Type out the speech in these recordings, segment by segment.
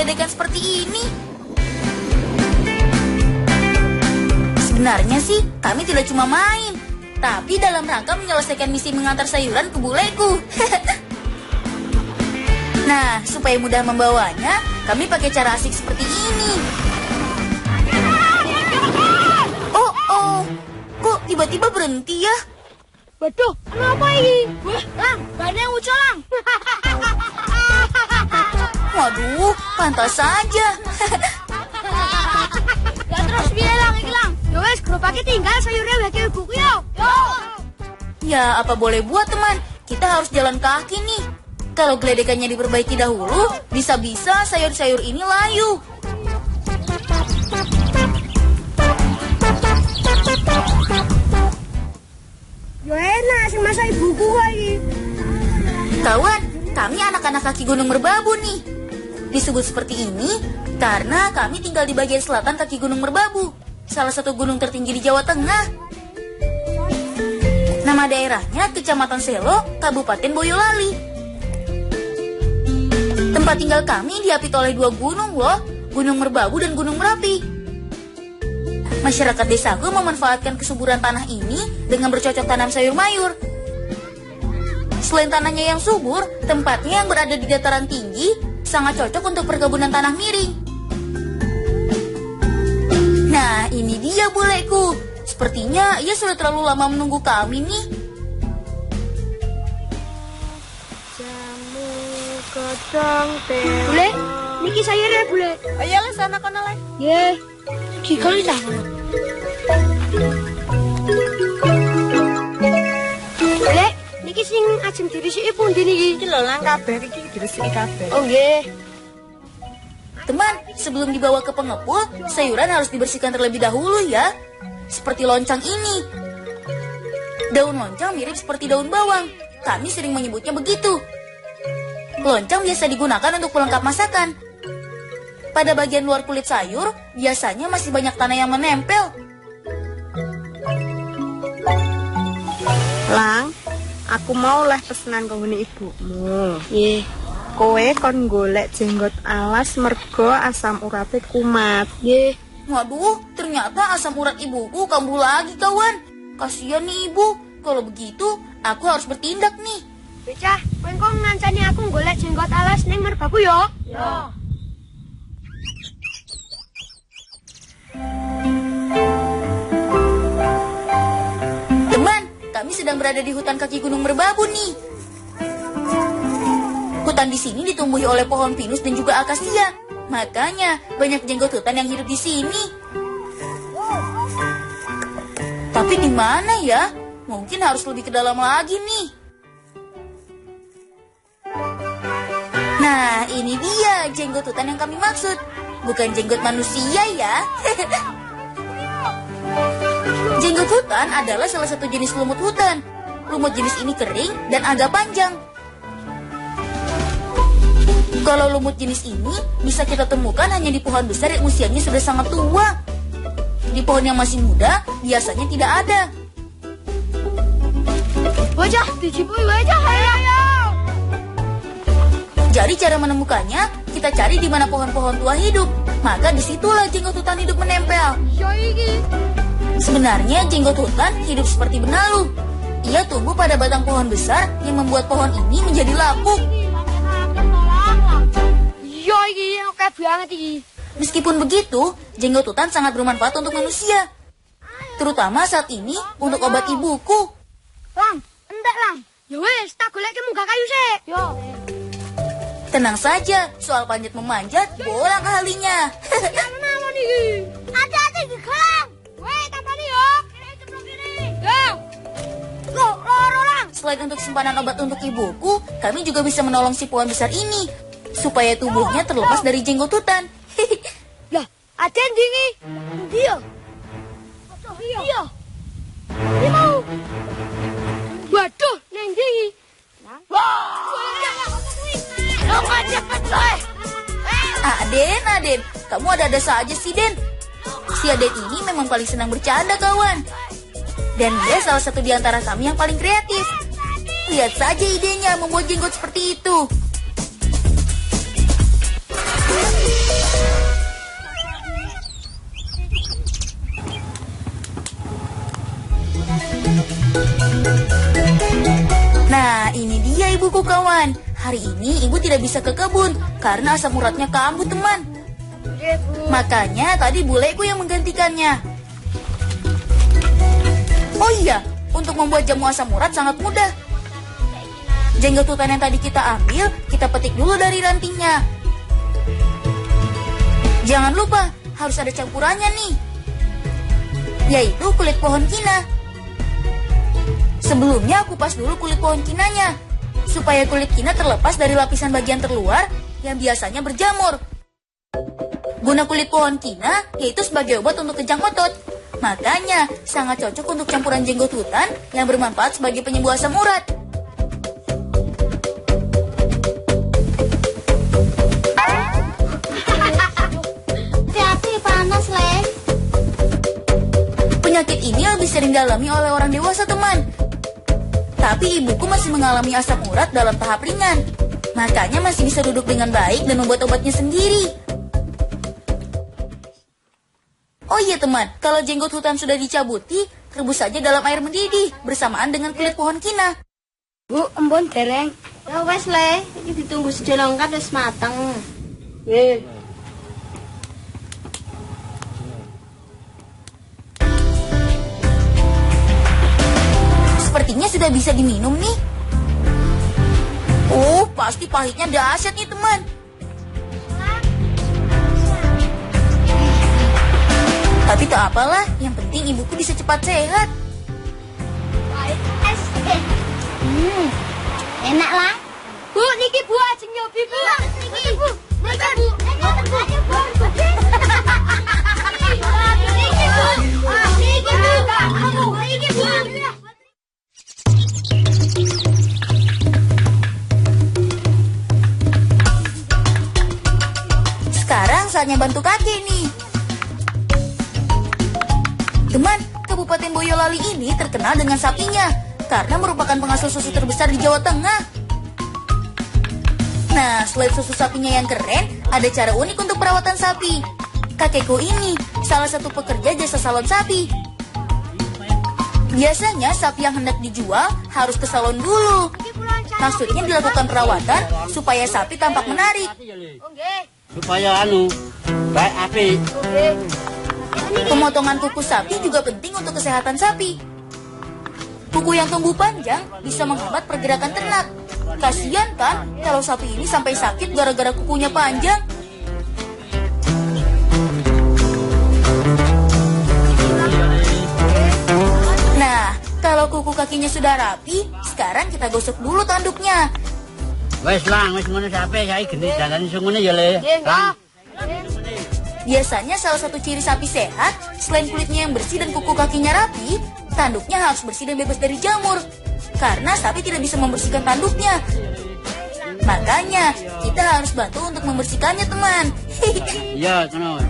geledekan seperti ini? Sebenarnya sih kami tidak cuma main, tapi dalam rangka menyelesaikan misi mengantar sayuran ke buleku. Nah, supaya mudah membawanya, kami pakai cara asik seperti ini. Oh, kok tiba-tiba berhenti ya? Waduh, kenapa ini? Wah, Lang, bannya ucol, Lang. Waduh, pantas saja. Ya terus piye Lang iki, Lang? Ya wis, gerobake tinggal sayurnya weke ibuku yo. Ya, apa boleh buat, teman? Kita harus jalan kaki nih. Kalau geledekannya diperbaiki dahulu, bisa-bisa sayur-sayur ini layu. Ya enak sing masa ibuku lagi. Kawan, kami anak-anak kaki Gunung Merbabu nih. Disebut seperti ini karena kami tinggal di bagian selatan kaki Gunung Merbabu, salah satu gunung tertinggi di Jawa Tengah. Nama daerahnya Kecamatan Selo, Kabupaten Boyolali. Tempat tinggal kami diapit oleh dua gunung loh, Gunung Merbabu dan Gunung Merapi. Masyarakat desaku memanfaatkan kesuburan tanah ini dengan bercocok tanam sayur mayur. Selain tanahnya yang subur, tempatnya yang berada di dataran tinggi sangat cocok untuk perkebunan tanah miring. Nah, ini dia buleku. Sepertinya ia sudah terlalu lama menunggu kami nih. Jamu godong teh. Bule, niki sayurnya bule. Ayolah sana kono le. Ye, dikon ta. Bule, niki sing ajeng diresiki pundi niki? Iki lho Lang kabeh iki diresiki kabeh. Oh nggih. Teman, sebelum dibawa ke pengepul, sayuran harus dibersihkan terlebih dahulu ya. Seperti loncang ini. Daun loncang mirip seperti daun bawang. Kami sering menyebutnya begitu. Loncang biasa digunakan untuk pelengkap masakan. Pada bagian luar kulit sayur, biasanya masih banyak tanah yang menempel. Lang, aku mau leh pesenan kanggone ibumu. Nggih. Kowe kon golek jenggot alas mergo asam urape kumat. Nggih. Waduh, ternyata asam urat ibuku kambuh lagi kawan. Kasihan nih ibu. Kalau begitu, aku harus bertindak nih. Bocah, kowe kok ngancani aku golek jenggot alas ning merbabu yo? Yo. Teman, kami sedang berada di hutan kaki Gunung Merbabu nih. Hutan di sini ditumbuhi oleh pohon pinus dan juga akasia. Makanya banyak jenggot hutan yang hidup di sini. Tapi di mana ya? Mungkin harus lebih ke dalam lagi nih. Nah, ini dia jenggot hutan yang kami maksud. Bukan jenggot manusia ya. Jenggot hutan adalah salah satu jenis lumut hutan. Lumut jenis ini kering dan agak panjang. Kalau lumut jenis ini bisa kita temukan hanya di pohon besar yang usianya sudah sangat tua. Di pohon yang masih muda biasanya tidak ada. Bocah, dicipui aja ayo. Jadi cara menemukannya, kita cari di mana pohon-pohon tua hidup. Maka disitulah jenggot hutan hidup menempel. Yo iki. Sebenarnya jenggot hutan hidup seperti benalu. Ia tumbuh pada batang pohon besar yang membuat pohon ini menjadi lapuk. Yo iki oke banget iki. Meskipun begitu, jenggot hutan sangat bermanfaat untuk manusia. Terutama saat ini untuk obat ibuku. Lang, entek Lang. Ya wis, tak goleke munggah kayu sik. Yo. Tenang saja, soal panjat memanjat, bolang ahlinya. Menawa niki. Hati-hati di gelang. Weh, tampani yo. Kiri ceplok kiri. Yo. Loro Lang. Selain untuk simpanan obat untuk ibuku, kami juga bisa menolong si pohon besar ini supaya tubuhnya terlepas dari jenggot hutan. Lah, aden dingi. Iya. Iya. Ini mau. Waduh, neng dingi. Wah. Aden, kamu ada-ada saja sih, Den. Si Aden ini memang paling senang bercanda, kawan. Dan dia salah satu di antara kami yang paling kreatif. Lihat saja idenya membuat jenggot seperti itu. kawan. Hari ini ibu tidak bisa ke kebun karena asam uratnya kambuh, teman. Makanya tadi buleku yang menggantikannya. Oh iya, untuk membuat jamu asam urat sangat mudah. Jenggot hutan yang tadi kita ambil, kita petik dulu dari rantingnya. Jangan lupa, harus ada campurannya nih, yaitu kulit pohon kina. Sebelumnya kupas dulu kulit pohon kinanya, supaya kulit kina terlepas dari lapisan bagian terluar yang biasanya berjamur. Guna kulit pohon kina yaitu sebagai obat untuk kejang otot. Makanya sangat cocok untuk campuran jenggot hutan yang bermanfaat sebagai penyembuh asam urat. Hati-hati panas, Le. Penyakit ini lebih sering dialami oleh orang dewasa, teman. Tapi ibuku masih mengalami asam urat dalam tahap ringan. Makanya masih bisa duduk dengan baik dan membuat obatnya sendiri. Oh iya teman, kalau jenggot hutan sudah dicabuti, rebus saja dalam air mendidih bersamaan dengan kulit pohon kina. Bu, embun dereng. Ya wes, Le, iki ditunggu sejelongkat wis mateng. Nggih. Sepertinya sudah bisa diminum nih. Oh, pasti pahitnya dahsyat nih teman. Tapi tak apalah, yang penting ibuku bisa cepat sehat. Enak lah. Bu, niki Bu ajeng nyobi, Bu. Niki Bu. Niki Bu. Niki Bu. Niki Bu. Sekarang saatnya bantu kakek nih. Teman, Kabupaten Boyolali ini terkenal dengan sapinya karena merupakan penghasil susu terbesar di Jawa Tengah. Nah, selain susu sapinya yang keren, ada cara unik untuk perawatan sapi. Kakekku ini salah satu pekerja jasa salon sapi. Biasanya sapi yang hendak dijual harus ke salon dulu. Maksudnya dilakukan perawatan supaya sapi tampak menarik. Supaya baik api. Pemotongan kuku sapi juga penting untuk kesehatan sapi. Kuku yang tumbuh panjang bisa menghambat pergerakan ternak. Kasian kan kalau sapi ini sampai sakit gara-gara kukunya panjang. Nah, kalau kuku kakinya sudah rapi, sekarang kita gosok dulu tanduknya. Wes lang, wes ngono sapi saiki gendhi dandane sing ngene ya, Le. Lang. Biasanya salah satu ciri sapi sehat, selain kulitnya yang bersih dan kuku kakinya rapi, tanduknya harus bersih dan bebas dari jamur. Karena sapi tidak bisa membersihkan tanduknya. Makanya, kita harus bantu untuk membersihkannya, teman. Iya, kono.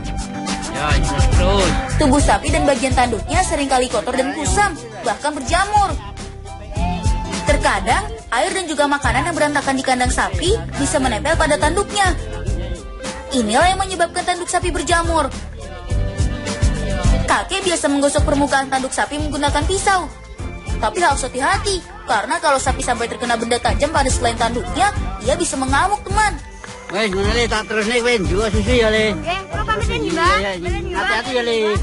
Ya, terus. Tubuh sapi dan bagian tanduknya seringkali kotor dan kusam, bahkan berjamur. Terkadang, air dan juga makanan yang berantakan di kandang sapi bisa menempel pada tanduknya. Inilah yang menyebabkan tanduk sapi berjamur. Kakek biasa menggosok permukaan tanduk sapi menggunakan pisau. Tapi harus hati-hati, karena kalau sapi sampai terkena benda tajam pada selain tanduknya, dia bisa mengamuk, teman. Wes ngono Le, tak terus nih kowe njual susu ya, Le. Nggih, kula pamitin nggih, Mbak. Hati-hati ya, Le.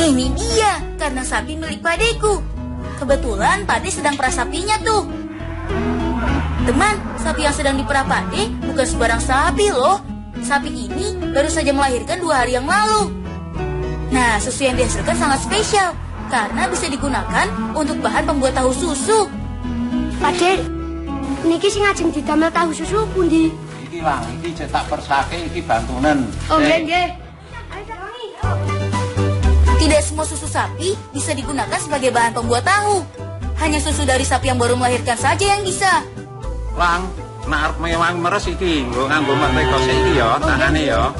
Ini dia, karena sapi milik padeku. Kebetulan pade sedang perah sapinya tuh. Teman, sapi yang sedang diperah pade bukan sembarang sapi loh. Sapi ini baru saja melahirkan 2 hari yang lalu. Nah, susu yang dihasilkan sangat spesial karena bisa digunakan untuk bahan pembuat tahu susu. Pade, niki sing ajeng didamel tahu susu pundi? Iki Lang, iki cetak persake, iki bantunan. Oh, nggih. Tidak semua susu sapi bisa digunakan sebagai bahan pembuat tahu. Hanya susu dari sapi yang baru melahirkan saja yang bisa. Lang, nek arep mewang meres iki, nganggo mentega iki ya, tangane ya.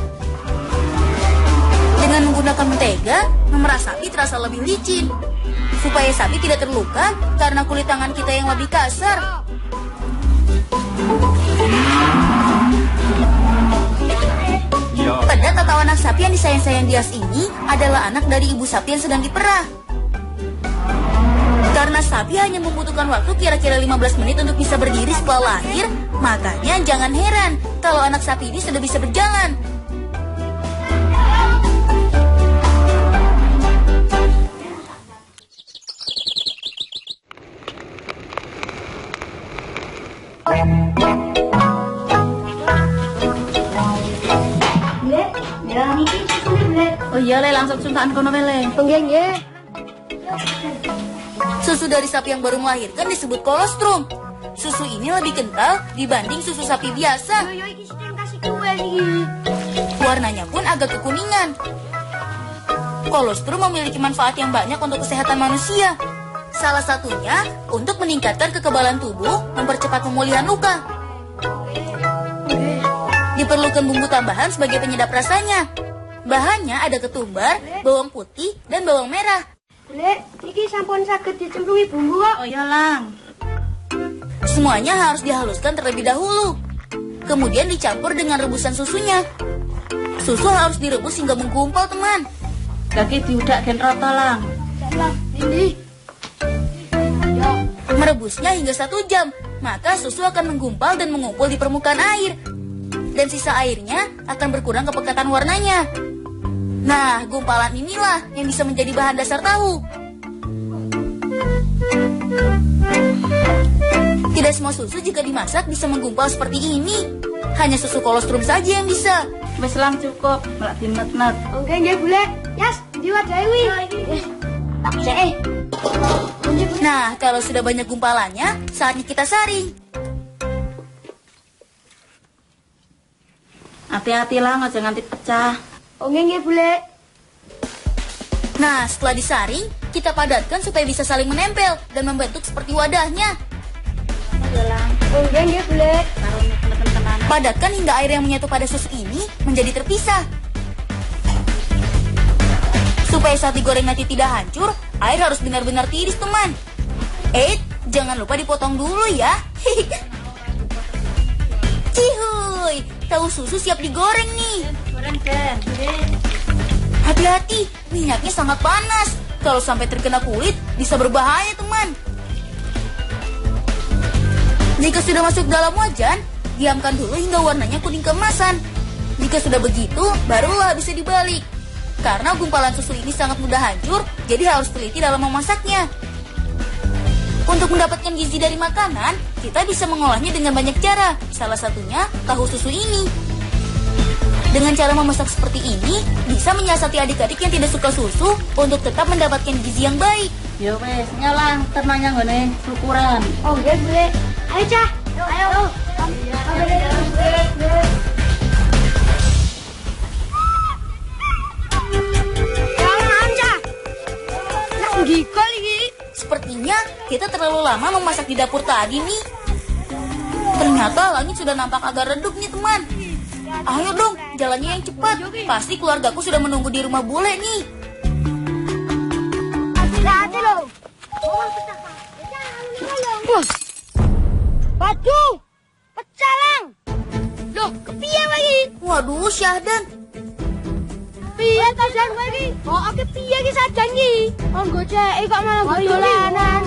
Dengan menggunakan mentega, memerah sapi terasa lebih licin. Supaya sapi tidak terluka karena kulit tangan kita yang lebih kasar. atau anak sapi yang disayang-sayang Dias ini adalah anak dari ibu sapi yang sedang diperah. Karena sapi hanya membutuhkan waktu kira-kira 15 menit untuk bisa berdiri setelah lahir, makanya jangan heran kalau anak sapi ini sudah bisa berjalan. Oh iya le, langsung suntaan kono le. Nggih. Susu dari sapi yang baru melahirkan disebut kolostrum. Susu ini lebih kental dibanding susu sapi biasa. Yo iki sing kasih kue iki. Warnanya pun agak kekuningan. Kolostrum memiliki manfaat yang banyak untuk kesehatan manusia. Salah satunya untuk meningkatkan kekebalan tubuh, mempercepat pemulihan luka. Diperlukan bumbu tambahan sebagai penyedap rasanya. Bahannya ada ketumbar, bawang putih, dan bawang merah. Lek, iki sampun saged dicemplungi bumbu kok. Oh iya Lang. Semuanya harus dihaluskan terlebih dahulu. Kemudian dicampur dengan rebusan susunya. Susu harus direbus hingga menggumpal, teman. Lagi diudak gen rata Lang. Ini. Merebusnya hingga 1 jam, maka susu akan menggumpal dan mengumpul di permukaan air. Dan sisa airnya akan berkurang kepekatan warnanya. Nah, gumpalan inilah yang bisa menjadi bahan dasar tahu. Tidak semua susu jika dimasak bisa menggumpal seperti ini. Hanya susu kolostrum saja yang bisa. Wis Lang cukup, melak dinet-net. Oke nggih, Bule. Yas, diwadahi wi. Tak bisa Nah, kalau sudah banyak gumpalannya, saatnya kita saring. Hati-hati Lang, aja nganti pecah. Oke nggih, Bule. Nah, setelah disaring, kita padatkan supaya bisa saling menempel dan membentuk seperti wadahnya. Oke nggih, Bule. Padatkan hingga air yang menyatu pada susu ini menjadi terpisah. Supaya saat digoreng nanti tidak hancur, air harus benar-benar tiris, teman. Jangan lupa dipotong dulu ya. Cihuy, tahu susu siap digoreng nih. Goreng Den. Hati-hati, minyaknya sangat panas. Kalau sampai terkena kulit, bisa berbahaya, teman. Jika sudah masuk dalam wajan, diamkan dulu hingga warnanya kuning keemasan. Jika sudah begitu, barulah bisa dibalik. Karena gumpalan susu ini sangat mudah hancur, jadi harus teliti dalam memasaknya. Untuk mendapatkan gizi dari makanan, kita bisa mengolahnya dengan banyak cara. Salah satunya tahu susu ini. Dengan cara memasak seperti ini, bisa menyiasati adik-adik yang tidak suka susu untuk tetap mendapatkan gizi yang baik. Yo wes, nyalang ternanya ngene ukuran. Oke, Bule. Ayo, Cah. Ayo. Gikol iki. Sepertinya kita terlalu lama memasak di dapur tadi nih. Ternyata langit sudah nampak agak redup nih, teman. Ayo dong, jalannya yang cepat. Pasti keluargaku sudah menunggu di rumah bule nih. Hati-hati loh. Bos. Waduh. Pecah lang. Loh, kepiye lagi? Waduh, Syahdan. Piye kasan lagi? Oh, oke piye ki sajan ki? Anggo cek kok malah dolanan.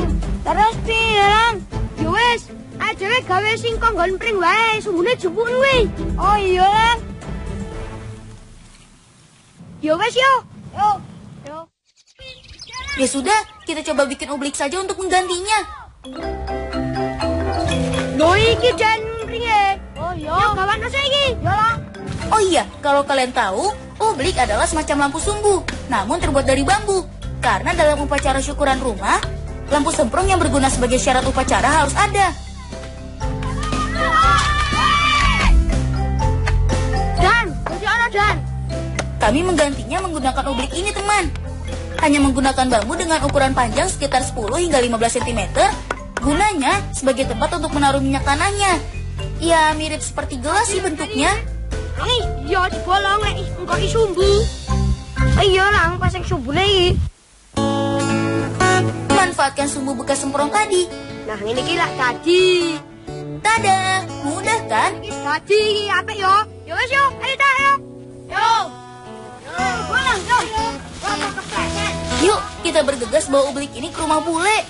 Terus piye lang? Yo wis, ae dhewe gawe singkong nggon pring wae, sumbune jupuk kuwi. Oh iya lang. Yo wis yo. Yo. Ya sudah, kita coba bikin ublik saja untuk menggantinya. Lho iki jan pringe. Oh iya. Yo gawan asa iki? Yo lah. Oh iya, kalau kalian tahu, ublik adalah semacam lampu sumbu, namun terbuat dari bambu. Karena dalam upacara syukuran rumah, lampu semprong yang berguna sebagai syarat upacara harus ada. Dan, Dan. Kami menggantinya menggunakan ublik ini, teman. Hanya menggunakan bambu dengan ukuran panjang sekitar 10 hingga 15 cm, gunanya sebagai tempat untuk menaruh minyak tanahnya. Ya, mirip seperti gelas sih bentuknya. Iya dibolong lek engko iki sumbu. Iya lang pasang sumbune iki. Manfaatkan sumbu bekas semprong tadi. Nah, ngene iki lak dadi. Tada, mudah kan? Iki dadi iki apik yo. Yo wis yo, ayo ta ayo. Yo. Yuk, kita bergegas bawa ublik ini ke rumah bule.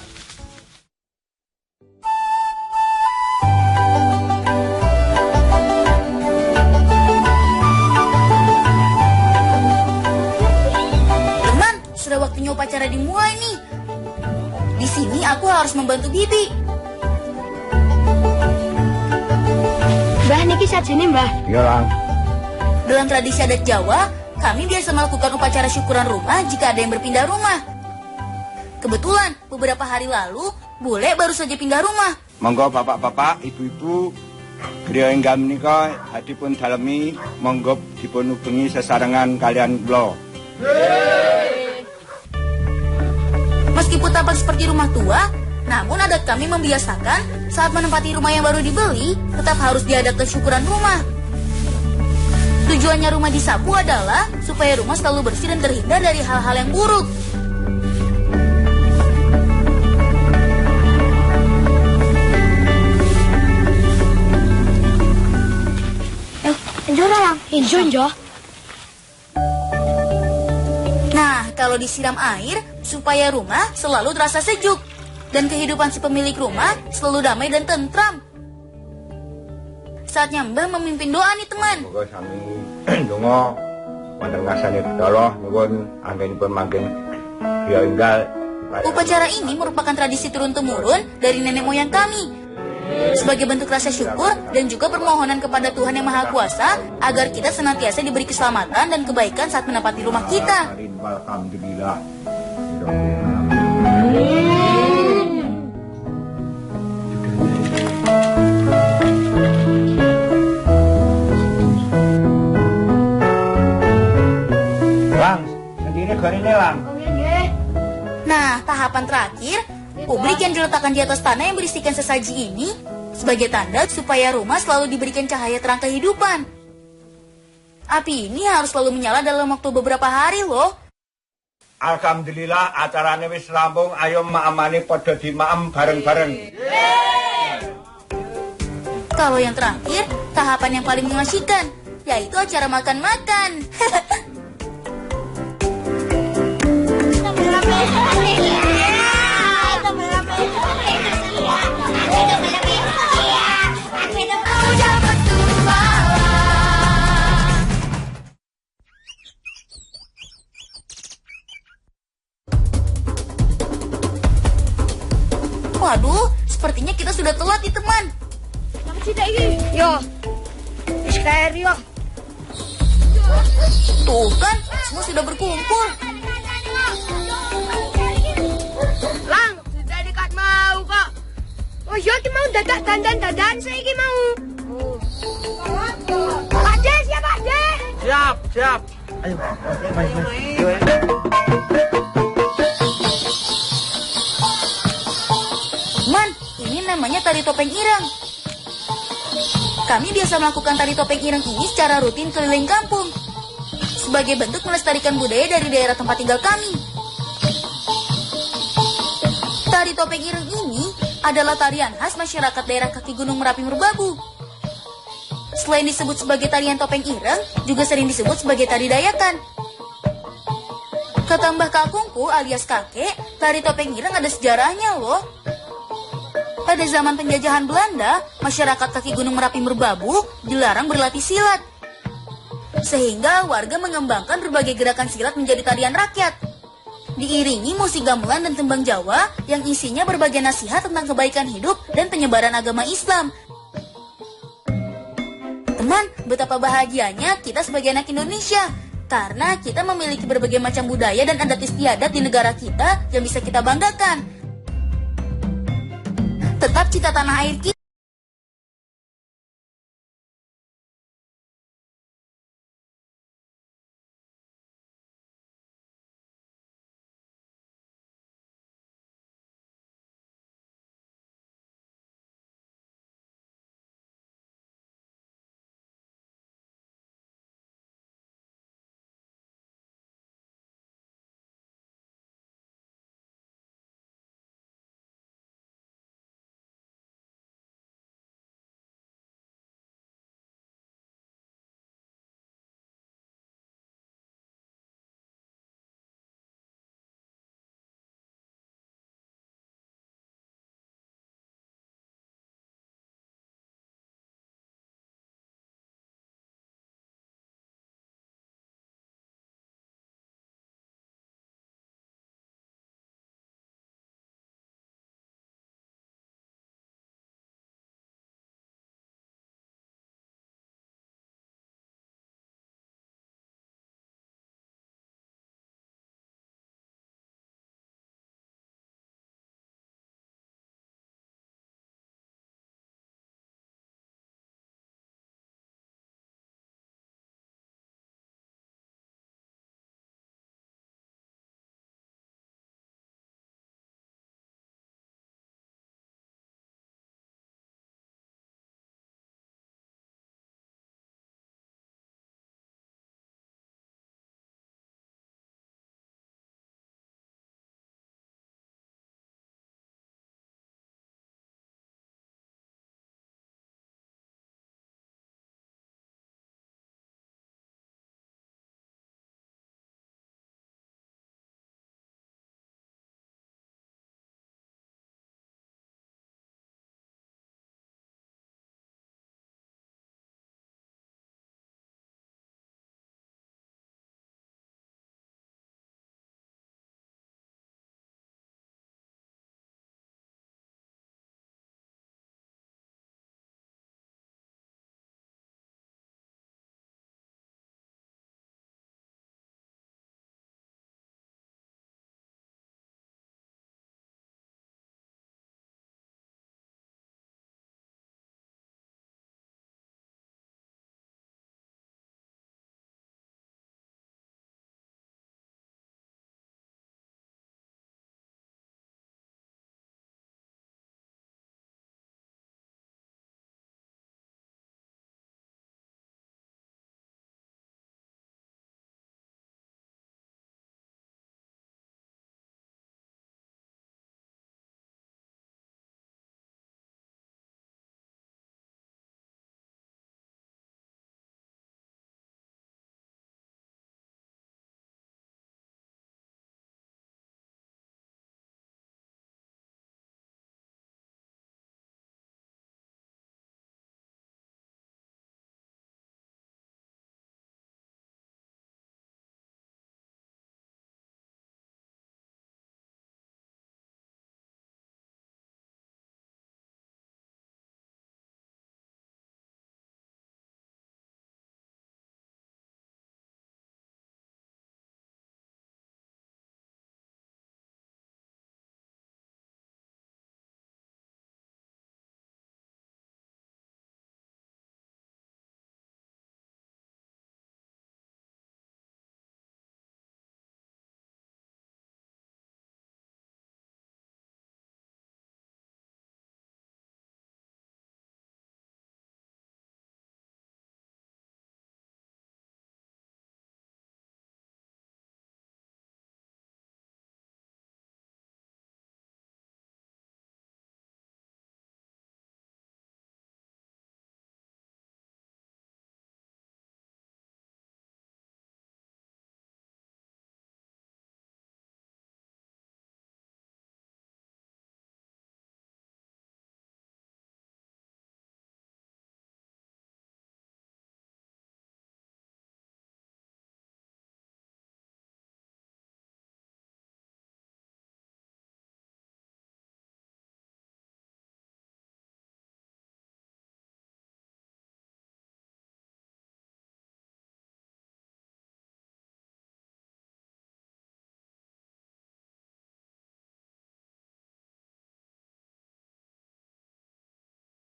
Teman, sudah waktunya upacara dimulai nih. Di sini aku harus membantu Bibi. Mbah niki sajene, Mbah. Iya, Lang. Dalam tradisi adat Jawa, kami biasa melakukan upacara syukuran rumah jika ada yang berpindah rumah. Kebetulan, beberapa hari lalu, bule baru saja pindah rumah. Monggo bapak-bapak, ibu-ibu, griya enggal menika hadipun dalemi monggo dipun ubengi sesarengan kalian kula. Meskipun tampak seperti rumah tua, namun adat kami membiasakan saat menempati rumah yang baru dibeli, tetap harus diadakan syukuran rumah. Tujuannya rumah disapu adalah supaya rumah selalu bersih dan terhindar dari hal-hal yang buruk. Enjo Lang. Enjo. Nah, kalau disiram air, supaya rumah selalu terasa sejuk. Dan kehidupan si pemilik rumah selalu damai dan tentram. Saatnya Mbah memimpin doa nih teman. Monggo sami donga wonten ngasane Allah nyuwun anggenipun mangking griya enggal. Upacara ini merupakan tradisi turun-temurun dari nenek moyang kami. Sebagai bentuk rasa syukur dan juga permohonan kepada Tuhan Yang Maha Kuasa agar kita senantiasa diberi keselamatan dan kebaikan saat menempati rumah kita. Alhamdulillah. Lang, sendiri gorene Lang. Nah, tahapan terakhir, ublik yang diletakkan di atas tanah yang berisikan sesaji ini sebagai tanda supaya rumah selalu diberikan cahaya terang kehidupan. Api ini harus selalu menyala dalam waktu beberapa hari loh. Alhamdulillah acarane wis rampung, ayo maamane padha dimaem bareng-bareng. Kalau yang terakhir, tahapan yang paling mengasyikan, yaitu acara makan-makan. Waduh, sepertinya kita sudah telat nih teman. Yo. Wis kae yo. Tuh kan, semua sudah berkumpul. Lang, sudah dekat mau kok. Oh iya, ki mau dadak dandan-dandan saiki mau. Pakde, siap Pakde? Siap. Ayo. Man, ini namanya tari topeng ireng. Kami biasa melakukan tari topeng ireng ini secara rutin keliling kampung. Sebagai bentuk melestarikan budaya dari daerah tempat tinggal kami. Tari topeng ireng ini adalah tarian khas masyarakat daerah kaki Gunung Merapi Merbabu. Selain disebut sebagai tarian topeng ireng, juga sering disebut sebagai tari dayakan. Kata Mbah Kakungku alias kakek, tari topeng ireng ada sejarahnya loh. Pada zaman penjajahan Belanda, masyarakat kaki Gunung Merapi Merbabu dilarang berlatih silat. Sehingga warga mengembangkan berbagai gerakan silat menjadi tarian rakyat. Diiringi musik gamelan dan tembang Jawa yang isinya berbagai nasihat tentang kebaikan hidup dan penyebaran agama Islam. Teman, betapa bahagianya kita sebagai anak Indonesia. Karena kita memiliki berbagai macam budaya dan adat istiadat di negara kita yang bisa kita banggakan. Tetap cinta tanah air kita.